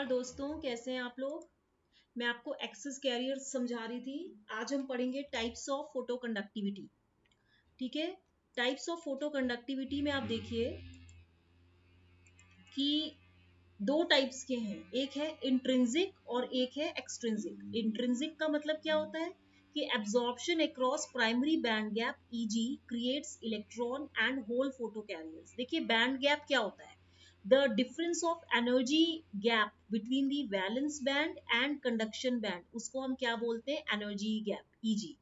दोस्तों, कैसे हैं आप लोग। मैं आपको एक्सेस कैरियर समझा रही थी। आज हम पढ़ेंगे टाइप्स ऑफ फोटो कंडक्टिविटी। ठीक है, टाइप्स ऑफ फोटो कंडक्टिविटी में आप देखिए कि दो टाइप्स के हैं, एक है इंट्रिंसिक और एक है एक्सट्रिंसिक। इंट्रिंसिक का मतलब क्या होता है कि absorption across primary band gap EG creates electron and hole photo carriers. देखिए बैंड गैप क्या होता है, the difference of energy gap between the valence band and conduction band, उसको हम क्या बोलते हैं, एनर्जी गैप ईजी।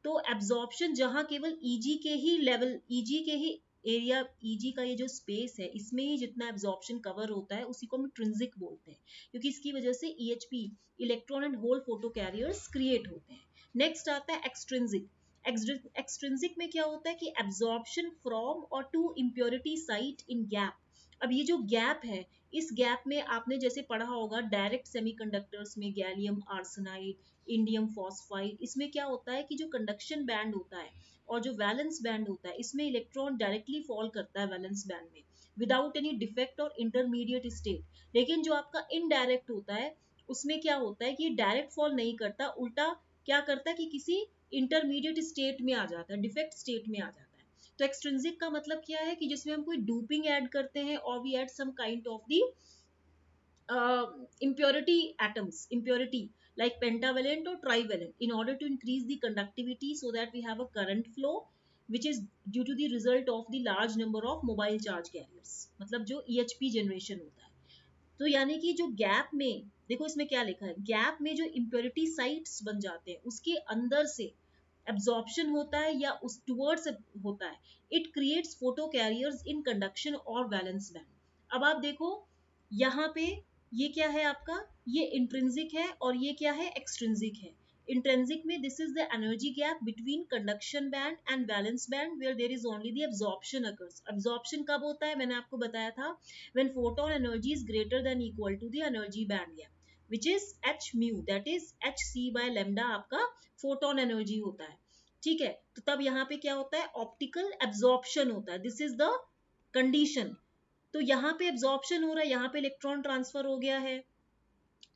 तो एब्जॉर्प्शन जहां केवल ईजी के ही लेवल, ईजी के ही एरिया, ईजी का ये जो स्पेस है इसमें ही जितना एब्जॉर्प्शन कवर होता है उसी को हम इंट्रिंसिक बोलते हैं, क्योंकि इसकी वजह से EHP electron and hole photo carriers create होते हैं। नेक्स्ट आता है एक्सट्रिंसिक। एक्सट्रिंसिक में क्या होता है कि absorption from or to impurity site in gap. अब ये जो गैप है, इस गैप में आपने जैसे पढ़ा होगा डायरेक्ट सेमीकंडक्टर्स में गैलियम आर्सेनाइड, इंडियम फॉस्फाइड, इसमें क्या होता है कि जो कंडक्शन बैंड होता है और जो वैलेंस बैंड होता है इसमें इलेक्ट्रॉन डायरेक्टली फॉल करता है वैलेंस बैंड में विदाउट एनी डिफेक्ट और इंटरमीडिएट स्टेट। लेकिन जो आपका इनडायरेक्ट होता है उसमें क्या होता है कि डायरेक्ट फॉल नहीं करता, उल्टा क्या करता है कि किसी इंटरमीडिएट स्टेट में आ जाता है, डिफेक्ट स्टेट में आ जाता है। तो एक्सट्रिंसिक का मतलब क्या है कि जिसमें हम कोई डूपिंग ऐड करते हैं और we add some kind of the impurity atoms, impurity like pentavalent or trivalent in order to increase the conductivity so that we have a current flow which is due to the result of the large number of mobile charge carriers, मतलब जो EHP generation होता है। तो यानी कि जो gap में देखो इसमें क्या लिखा है, गैप में जो इम्प्योरिटी साइट्स बन जाते हैं उसके अंदर से एब्जॉर्प्शन होता है या उस टुवर्ड्स होता है, it creates photo carriers in conduction और वैलेंस बैंड। अब आप देखो यहाँ पे ये क्या है आपका, ये इंट्रिंसिक है और ये क्या है, एक्सट्रिंसिक है। इंट्रिंसिक में this is the energy gap between conduction band and valence band where there is only the absorption occurs. Absorption कब होता है, मैंने आपको बताया था when photon energy is greater than equal to the energy band gap which is h mu, that is hc by lambda आपका photon energy होता है। ठीक है, तो तब यहाँ पे क्या होता है, ऑप्टिकल एब्जॉर्प्शन होता है, दिस इज द कंडीशन। तो यहाँ पे एब्जॉर्प्शन हो रहा है, यहाँ पे इलेक्ट्रॉन ट्रांसफर हो गया है।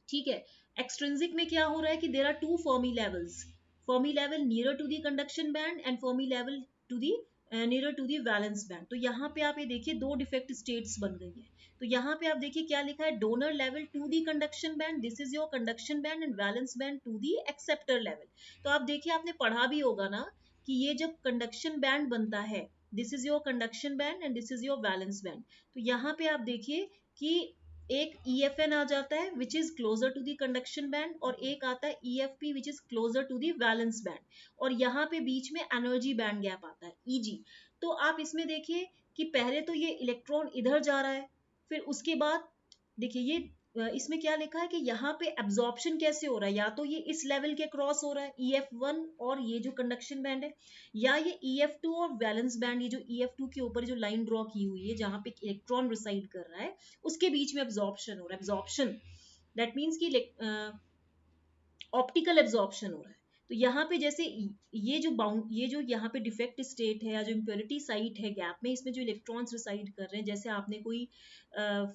ठीक है, एक्सट्रिंसिक में क्या हो रहा है कि there are two Fermi levels, Fermi level near to the conduction band and Fermi level to the near to the valence band. तो यहाँ पे आप ये देखिए दो डिफेक्ट स्टेट्स बन गई है। तो यहाँ पे आप देखिए क्या लिखा है, donor level to the conduction band, this is your conduction band and valence band to the acceptor level. तो आप देखिए आपने पढ़ा भी होगा ना कि ये जब कंडक्शन बैंड बनता है, this is your conduction band and this is your valence band. तो यहाँ पे आप देखिए कि एक EFN आ जाता है which is closer to the conduction band और एक आता है EFP which is closer to the valence band, और यहाँ पे बीच में एनर्जी बैंड गैप आता है EG। तो आप इसमें देखिए कि पहले तो ये इलेक्ट्रॉन इधर जा रहा है, फिर उसके बाद देखिए ये इसमें क्या लिखा है कि यहाँ पे एब्जॉर्प्शन कैसे हो रहा है, या तो ये इस लेवल के क्रॉस हो रहा है EF1 और ये जो कंडक्शन बैंड है, या ये EF2 और वैलेंस बैंड, ये जो EF2 के ऊपर जो लाइन ड्रॉ की हुई है जहां पे इलेक्ट्रॉन रिसाइड कर रहा है उसके बीच में एब्जॉर्प्शन हो रहा है। एब्जॉर्प्शन दैट मीन्स कि ऑप्टिकल एब्जॉर्प्शन हो रहा है। तो यहाँ पे जैसे ये जो यहाँ पे डिफेक्ट स्टेट है या जो इम्प्योरिटी साइट है गैप में, इसमें जो इलेक्ट्रॉन्स रिसाइड कर रहे हैं, जैसे आपने कोई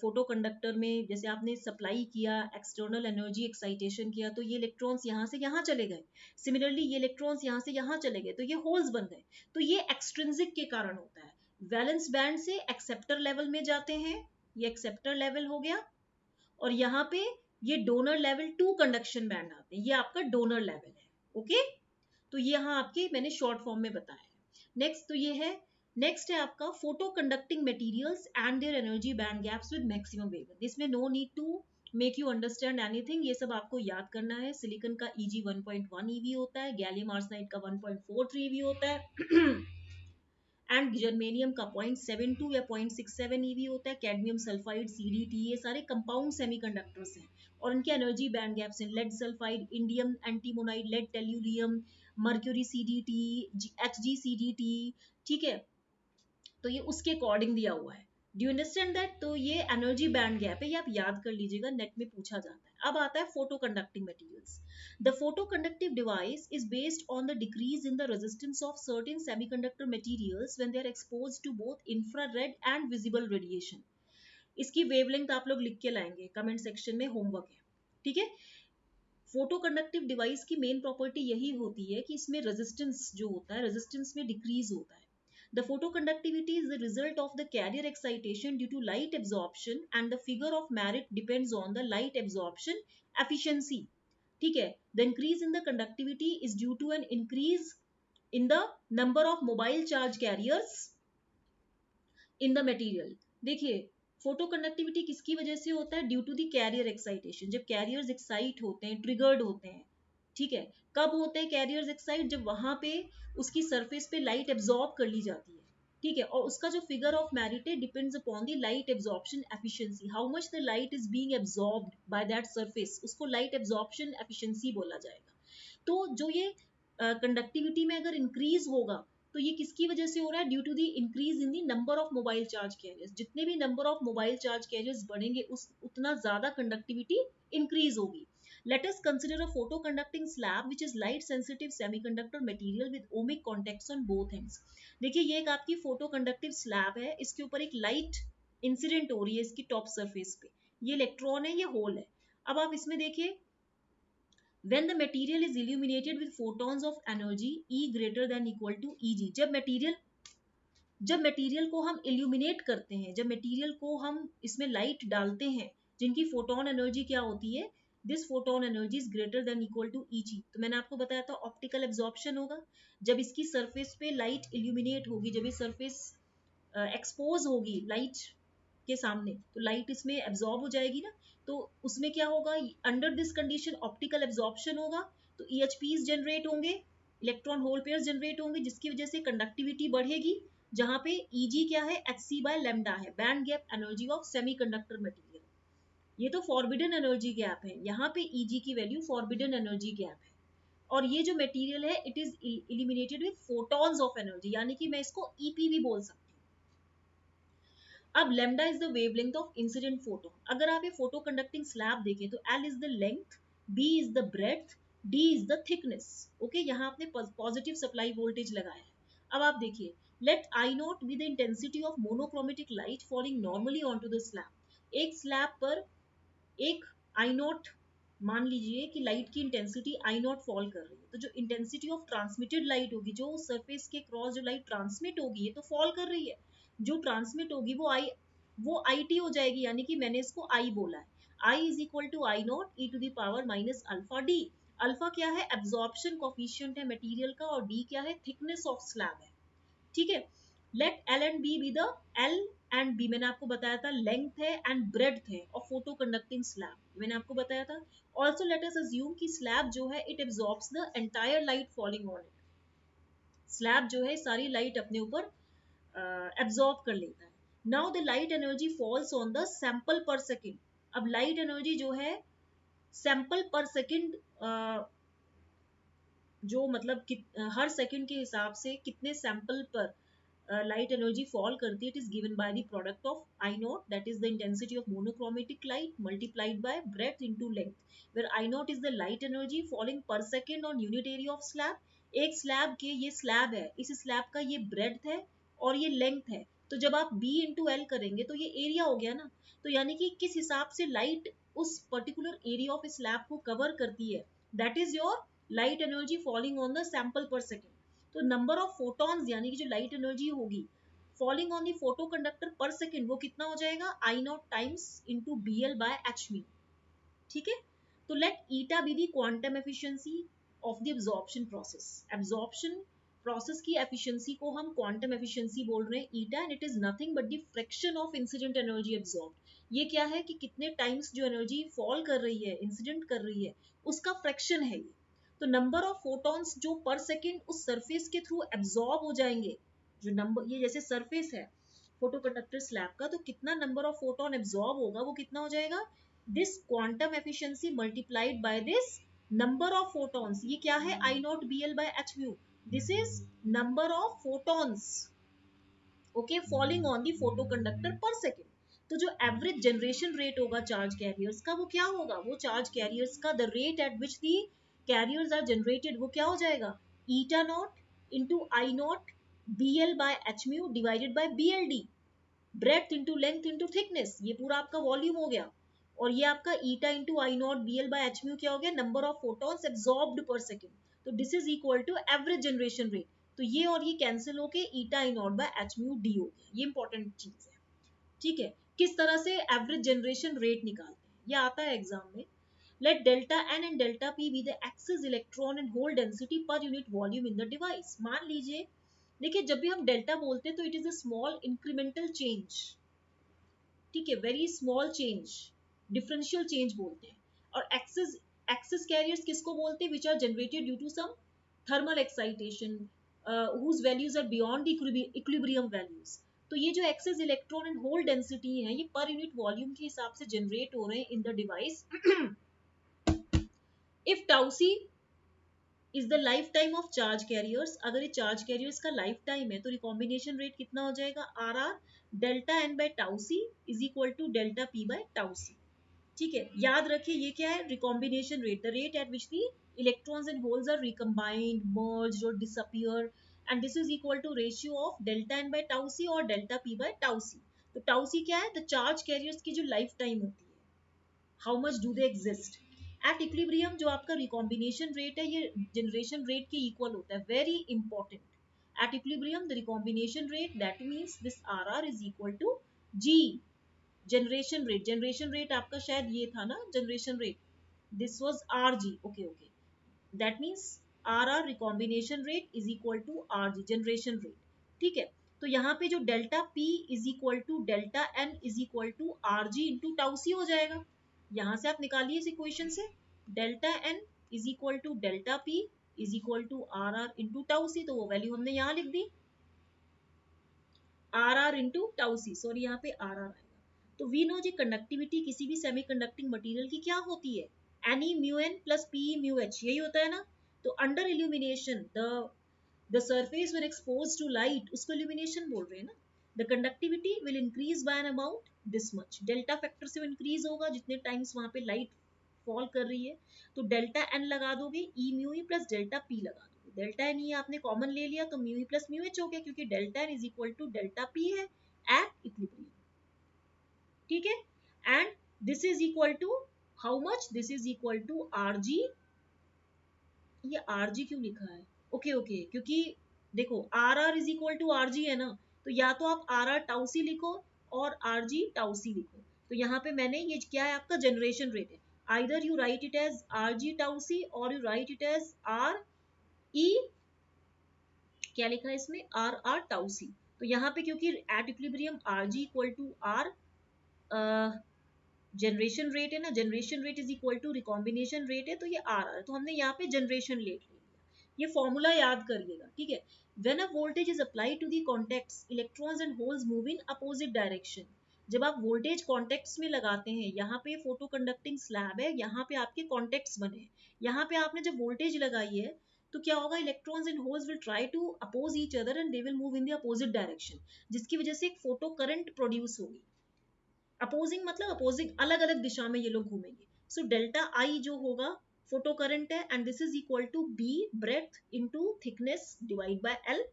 फोटो कंडक्टर में जैसे आपने सप्लाई किया, एक्सटर्नल एनर्जी एक्साइटेशन किया, तो ये इलेक्ट्रॉन्स यहाँ से यहाँ चले गए। सिमिलरली ये इलेक्ट्रॉन्स यहाँ से यहाँ चले गए, तो ये होल्स बन गए। तो ये एक्सट्रिंसिक के कारण होता है। वैलेंस बैंड से एक्सेप्टर लेवल में जाते हैं, ये एक्सेप्टर लेवल हो गया, और यहाँ पे ये donor level to conduction band आते हैं, ये आपका डोनर लेवल है। ओके, तो ये यहाँ आपके मैंने शॉर्ट फॉर्म में बताया है। नेक्स्ट तो ये है, नेक्स्ट है आपका photo conducting materials and their energy band gaps with maximum wavelength. इसमें no need to make you understand anything, ये सब आपको याद करना है। सिलिकॉन का EG 1.1 EV होता है, गैलियम आर्सेनाइड का 1.43 EV होता है एंड जर्मेनियम का 0.72 या 0.67 EV होता है। कैडमियम सल्फाइड, CDT, ये सारे कंपाउंड सेमीकंडक्टर्स हैं और इनके एनर्जी बैंड गैप्स हैं। Lead sulphide, indium antimonide, lead tellurium, mercury CDT, HG CDT। ठीक है, तो ये उसके अकॉर्डिंग दिया हुआ है। Do you understand that. तो ये एनर्जी बैंड गैप है, ये आप याद कर लीजिएगा, नेट में पूछा जाता है। अब आता है photo conducting materials. The photo conductive device is based on the decrease in the resistance of certain semiconductor materials when they are exposed to both infrared and visible radiation. इसकी वेवलेंथ आप लोग लिख के लाएंगे, कमेंट सेक्शन में homework है, ठीक है। फोटो कंडक्टिव डिवाइस की मेन प्रॉपर्टी यही होती है कि इसमें रेजिस्टेंस जो होता है, रेजिस्टेंस में डिक्रीज होता है। The photoconductivity is the result of the carrier excitation due to light absorption and the figure of merit depends on the light absorption efficiency. ठीक है, the increase in the conductivity is due to an increase in the number of mobile charge carriers in the material. देखिए, photo conductivity किसकी वजह से होता है? Due to the carrier excitation. जब carriers excite होते हैं, ट्रिगर्ड होते हैं, ठीक है। कब होते हैं कैरियर्स एक्साइट? जब वहां पे उसकी सरफेस पे लाइट एब्जॉर्ब कर ली जाती है, ठीक है। और उसका जो फिगर ऑफ मेरिट है depends upon the light absorption efficiency, how much the light is being absorbed by that surface, उसको लाइट एब्जॉर्प्शन एफिशिएंसी बोला जाएगा। तो जो ये कंडक्टिविटी में अगर इंक्रीज होगा तो ये किसकी वजह से हो रहा है? Due to the increase in the number of mobile charge carriers. जितने भी number of mobile charge carriers बढ़ेंगे उतना ज्यादा कंडक्टिविटी इंक्रीज होगी। Let us consider a photoconducting slab which is light sensitive semiconductor material with ohmic contacts on both ends. देखिए, ये एक आपकी फोटो कंडक्टिव स्लैब है, इसके ऊपर एक लाइट इंसिडेंट हो रही है इसकी टॉप सरफेस पे। ये इलेक्ट्रॉन है, ये होल है। अब आप इसमें देखिए, when the material is illuminated with photons of energy E greater than equal to Eg, जब मटेरियल को हम इल्यूमिनेट करते हैं, जब मटेरियल को हम इसमें लाइट डालते हैं, जिनकी फोटोन एनर्जी क्या होती है? This photon energy is greater than equal to Eg। तो मैंने आपको बताया था ऑप्टिकल एब्जॉर्प्शन होगा। जब इसकी सरफेस पे लाइट इल्यूमिनेट होगी, जब ये सरफेस एक्सपोज होगी लाइट के सामने, तो लाइट इसमें एब्जॉर्ब हो जाएगी ना। तो उसमें क्या होगा? Under this condition optical absorption होगा, तो EHPs जनरेट होंगे, इलेक्ट्रॉन होल पेयर्स जनरेट होंगे, जिसकी वजह से कंडक्टिविटी बढ़ेगी, जहां पे Eg क्या है? hc by lambda है, band gap energy of semiconductor material. ये तो फॉरबिडन एनर्जी गैप है, यहाँ पे Eg की वैल्यू फॉरबिडन एनर्जी गैप है। और ये जो मटेरियल है it is eliminated with photons of energy, यानी कि मैं इसको EP भी बोल सकती हूँ। अब lambda is the wavelength of incident photon. अगर आप ये फोटो कंडक्टिंग स्लैब देखें तो L is the length, B is the breadth, D is the thickness. Okay, यहाँ आपने पॉजिटिव सप्लाई वोल्टेज लगाया है। अब आप देखिए, let I naught be the intensity of monochromatic light falling normally on to the slab. एक slab पर एक I नॉट, मान लीजिए कि लाइट की इंटेंसिटी I नॉट फॉल कर रही है, तो जो इंटेंसिटी ऑफ ट्रांसमिटेड लाइट होगी, जो सरफेस के क्रॉस जो लाइट ट्रांसमिट होगी, ये तो फॉल कर रही है, जो ट्रांसमिट होगी वो IT हो जाएगी, यानी कि मैंने इसको I बोला है। I is equal to I naught e to the power minus alpha D। Alpha क्या है? एब्जॉर्प्शन कोफिशिएंट है मटेरियल का, और D क्या है? थिकनेस ऑफ स्लैब है, ठीक है। Let L and B be the L and B मैंने आपको बताया था लेंथ है एंड ब्रेड्थ है और फोटो कंडक्टिंग स्लैब, मैंने आपको बताया था। ऑल्सो लेट अस अज्यूम कि स्लैब जो है it absorbs the entire light falling on it. Slab जो है सारी लाइट अपने ऊपर एब्जॉर्ब कर लेता है। Now the light energy falls on the sample per second. अब लाइट एनर्जी जो है सैंपल पर सेकेंड, जो मतलब हर सेकेंड के हिसाब से कितने सैंपल पर light energy fall करती है, it is given by the product of I naught, that is the intensity of monochromatic light multiplied by breadth into length, where I naught is the light energy falling per second on unit area of slab। एक slab के, ये slab है, इस slab का ये breadth है और ये लेंथ है, तो जब आप B इंटू L करेंगे तो ये एरिया हो गया ना। तो यानी कि किस हिसाब से लाइट उस पर्टिकुलर एरिया ऑफ स्लैब को कवर करती है, that is your light energy falling on the sample per second. तो नंबर ऑफ फोटॉन्स यानी कि जो लाइट एनर्जी होगी falling on the photo conductor per second, वो कितना हो जाएगा? I naught times into BL by h mu, ठीक है। तो let eta be the quantum efficiency of the absorption process. Absorption process की एफिशिएंसी को हम क्वांटम एफिशिएंसी बोल रहे हैं eta, and it is nothing but the fraction of incident energy absorbed. ये क्या है कि कितने टाइम्स जो एनर्जी फॉल कर रही है, इंसिडेंट कर रही है, उसका फ्रैक्शन है ये। तो नंबर ऑफ फोटॉन्स जो पर सेकेंड उस सरफेस के थ्रू एब्जॉर्ब हो जाएंगे, जो नंबर, ये जैसे सरफेस है फोटो कंडक्टर स्लैब का, तो कितना नंबर ऑफ फोटोन एब्जॉर्ब होगा, वो कितना हो जाएगा? This quantum efficiency multiplied by this number of photons. ये क्या है? I naught BL by h mu, this is number of photons, okay, falling on the photo conductor per second. तो जो एवरेज जनरेशन रेट होगा charge carriers का, वो क्या होगा? वो चार्ज कैरियर्स का the rate at which the carriers are generated, वो क्या हो जाएगा? Eta naught into I naught BL by h mu divided by BLD। Breadth into length into thickness, ये पूरा आपका वॉल्यूम हो गया। और ये आपका eta into I not B L by H mu क्या हो गया, number of photons absorbed per second. तो this is equal to average generation rate. तो ये और ये कैंसिल होके eta I not by H mu D हो गया। ये इंपॉर्टेंट चीज है, ठीक है। किस तरह से एवरेज जनरेशन रेट निकालते हैं, ये आता है एग्जाम में। Let delta n and delta p be the excess electron and hole density per unit volume in the device। मान लीजिए, देखिए जब भी हम डेल्टा बोलते हैं तो it is a small incremental change, ठीक है, very small change, differential change बोलते हैं। और एक्सेस, एक्सेस कैरियर्स किसको बोलते हैं, which are generated due to some thermal excitation whose values are beyond the equilibrium values। तो ये जो excess electron and hole density है ये पर यूनिट वॉल्यूम के हिसाब से जनरेट हो रहे हैं in the device. If tau C is the life time of charge carriers, अगर ये चार्ज कैरियर्स का लाइफ टाइम है तो रिकॉम्बिनेशन रेट कितना हो जाएगा, R R delta N by tau C is equal to delta P by tau C. ठीक है, याद रखिए ये क्या है, recombination rate, the rate at which the electrons and holes are recombined, merged और disappear, and this is equal to ratio of delta N by tau C और delta P by tau C. तो tau सी क्या है, the charge carriers की जो life time होती है, how much do they exist at equilibrium. जो आपका रिकॉम्बिनेशन रेट है ये जनरेशन रेट के इक्वल होता है, very important. At equilibrium the recombination rate that means this R R is equal to G generation rate. Generation rate आपका शायद ये था ना generation rate, this was R G, okay okay, that means R R recombination rate is equal to R G generation rate, ठीक है। तो यहाँ पे जो delta P is equal to delta N is equal to R G into tau सी हो जाएगा। यहां से आप निकालिए इस इक्वेशन से, delta N is equal to delta P is equal to R R into tau C, तो वो वैल्यू हमने यहाँ लिख दी, R R into tau C, sorry यहाँ पे आर आर आएगा। तो वी नो जी कंडक्टिविटी किसी भी सेमीकंडक्टिंग मटेरियल की क्या होती है, N E mu N plus P E mu H, यही होता है ना। तो under illumination the surface when exposed to light, उसको इल्यूमिनेशन बोल रहे हैं ना। The conductivity will increase by an amount this much, delta factor से इंक्रीज होगा जितने टाइम्स वहां पे लाइट फॉल कर रही है। तो डेल्टा एन लगा दोगे, E mu E plus delta P लगा दोगे, डेल्टा एन ये आपने कॉमन ले लिया तो mu E plus mu H हो गया, क्योंकि delta N is equal to delta P है एट इक्विलिब्रियम, ठीक है। And this is equal to how much, this is equal to R G, ये आर जी क्यों लिखा है, ओके ओके, क्योंकि देखो R R is equal to R G है ना, तो या तो आप आर आर टाउ सी लिखो और आर जी टाउ सी लिखो। तो यहाँ पे मैंने ये क्या है आपका जनरेशन रेट है, either you write it as R G tau C और you write it as R E, क्या लिखा है इसमें, आर आर टाउ सी। तो यहाँ पे क्योंकि at equilibrium R G equal to R generation rate है ना, generation rate is equal to recombination rate है, तो ये आर आर, तो हमने यहाँ पे जनरेशन रेट ले लिया। ये फॉर्मूला याद करिएगा, ठीक है। When a voltage is applied to the contacts, electrons and holes move in opposite direction. जब आप वोल्टेज कॉन्टेक्ट्स में लगाते हैं, यहाँ पे फोटो कंडक्टिंग स्लैब है, यहाँ पे आपके कॉन्टेक्ट्स बने हैं, यहाँ पे आपने जब वोल्टेज लगाई है तो क्या होगा, electrons and holes will try to oppose each other and they will move in the opposite direction, जिसकी वजह से एक फोटो करंट प्रोड्यूस होगी। अपोजिंग मतलब अपोजिंग, अलग अलग दिशा में ये लोग घूमेंगे। सो डेल्टा आई जो होगा फोटो करंट है, and this is equal to B breadth into thickness divide by L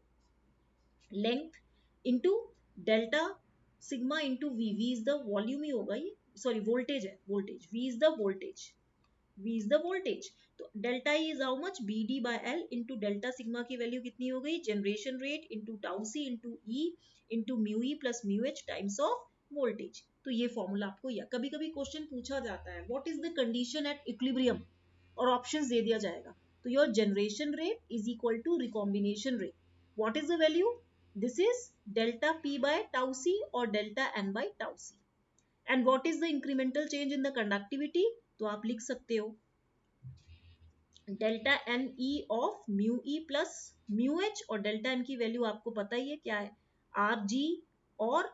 length into delta sigma into V, V is the volume ही होगा ये, सॉरी वोल्टेज है, voltage, V is the voltage, v is the voltage। तो delta E is how much, B D by L into delta sigma की value कितनी हो गई, generation rate into tau C into E into mu E plus mu H times of voltage. तो ये formula आपको, या कभी कभी क्वेश्चन पूछा जाता है what is the condition at equilibrium, और ऑप्शंस दे दिया जाएगा। तो your generation rate is equal to recombination rate, what is the value, this is delta P by tau C और delta N by tau C. And what is the incremental change in the conductivity, तो आप लिख सकते हो delta N E of mu E plus mu H, और delta N की value आपको पता ही है क्या है, आर जी, और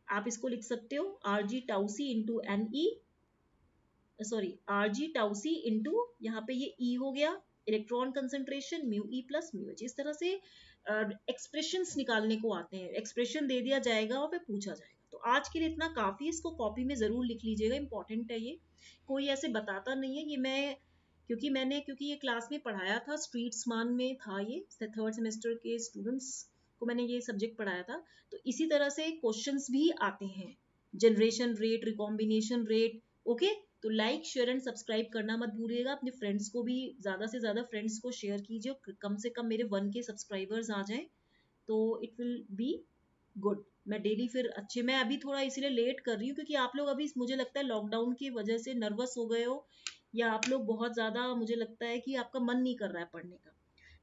आप इसको लिख सकते हो R G tau C into N E, sorry R G tau C into यहाँ पे ये ई हो गया electron concentration mu E plus mu H. इस तरह से एक्सप्रेशंस निकालने को आते हैं, एक्सप्रेशन दे दिया जाएगा और फिर पूछा जाएगा। तो आज के लिए इतना काफी, इसको कॉपी में जरूर लिख लीजिएगा, इंपॉर्टेंट है ये, कोई ऐसे बताता नहीं है ये, मैं क्योंकि ये क्लास में पढ़ाया था, स्ट्रीट स्मान में था ये, थर्ड सेमेस्टर के स्टूडेंट्स आपको मैंने ये सब्जेक्ट पढ़ाया था। तो इसी तरह से क्वेश्चंस भी आते हैं, generation rate, recombination rate. Okay, तो लाइक शेयर एंड सब्सक्राइब करना मत भूलिएगा। अपने फ्रेंड्स को भी ज़्यादा से ज़्यादा फ्रेंड्स को शेयर कीजिए, कम से कम मेरे 1K सब्सक्राइबर्स आ जाएं तो इट विल बी गुड। मैं डेली फिर अच्छे, मैं अभी थोड़ा इसीलिए लेट कर रही हूँ क्योंकि आप लोग अभी मुझे लगता है लॉकडाउन की वजह से नर्वस हो गए हो, या आप लोग बहुत ज़्यादा, मुझे लगता है कि आपका मन नहीं कर रहा है पढ़ने का।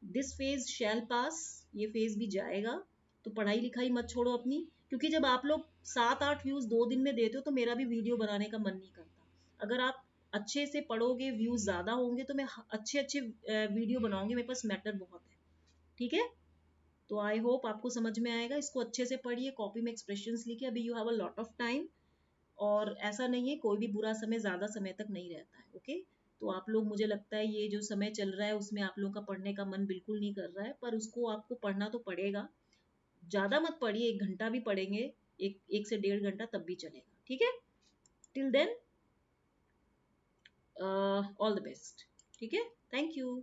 दिस फेज शैल पास, ये फेज भी जाएगा। तो पढ़ाई लिखाई मत छोड़ो अपनी, क्योंकि जब आप लोग 7-8 व्यूज 2 दिन में देते हो तो मेरा भी वीडियो बनाने का मन नहीं करता। अगर आप अच्छे से पढ़ोगे, व्यूज ज्यादा होंगे, तो मैं अच्छे अच्छे वीडियो बनाऊंगी, मेरे पास मैटर बहुत है। ठीक है, तो आई होप आपको समझ में आएगा। इसको अच्छे से पढ़िए, कॉपी में एक्सप्रेशंस लिखिए, अभी you have a lot of time. और ऐसा नहीं है, कोई भी बुरा समय ज्यादा समय तक नहीं रहता है। ओके, तो आप लोग, मुझे लगता है ये जो समय चल रहा है उसमें आप लोगों का पढ़ने का मन बिल्कुल नहीं कर रहा है, पर उसको आपको पढ़ना तो पड़ेगा। ज्यादा मत पढ़िए, 1 घंटा भी पढ़ेंगे, एक से 1.5 घंटा, तब भी चलेगा। ठीक है, till then all the best. ठीक है, थैंक यू।